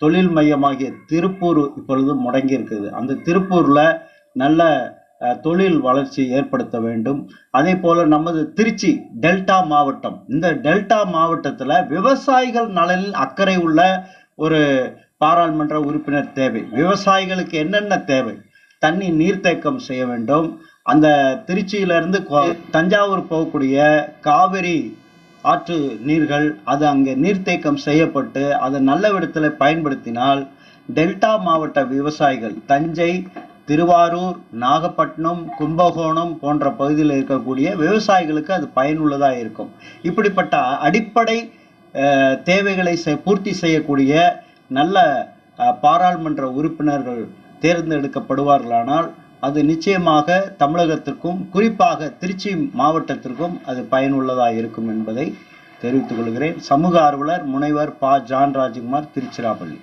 தொழில் மையமாகிய திருப்பூர் இப்பொழுது முடங்கி இருக்குது. அந்த திருப்பூர்ல நல்ல தொழில் வளர்ச்சி ஏற்படுத்த வேண்டும். அதே போல நமது திருச்சி டெல்டா மாவட்டம், இந்த டெல்டா மாவட்டத்துல விவசாயிகள் நலனில் அக்கறை உள்ள ஒரு பாராளுமன்ற உறுப்பினர் தேவை. விவசாயிகளுக்கு என்னென்ன தேவை? தண்ணி நீர்த்தேக்கம் செய்ய வேண்டும். அந்த திருச்சியிலிருந்து தஞ்சாவூர் போகக்கூடிய காவிரி ஆற்று நீர்கள் அது அங்கே நீர்த்தேக்கம் செய்யப்பட்டு அதை நல்ல விதத்தில் பயன்படுத்தினால் டெல்டா மாவட்ட விவசாயிகள் தஞ்சை, திருவாரூர், நாகப்பட்டினம், கும்பகோணம் போன்ற பகுதியில் இருக்கக்கூடிய விவசாயிகளுக்கு அது பயனுள்ளதாக இருக்கும். இப்படிப்பட்ட அடிப்படை தேவைகளை பூர்த்தி செய்யக்கூடிய நல்ல பாராளுமன்ற உறுப்பினர்கள் தேர்ந்தெடுக்கப்படுவார்களானால் அது நிச்சயமாக தமிழகத்திற்கும் குறிப்பாக திருச்சி மாவட்டத்திற்கும் அது பயனுள்ளதாக இருக்கும் என்பதை தெரிவித்துக் கொள்கிறேன். சமூக ஆர்வலர் முனைவர் ப. ஜான் ராஜ்குமார், திருச்சிராப்பள்ளி.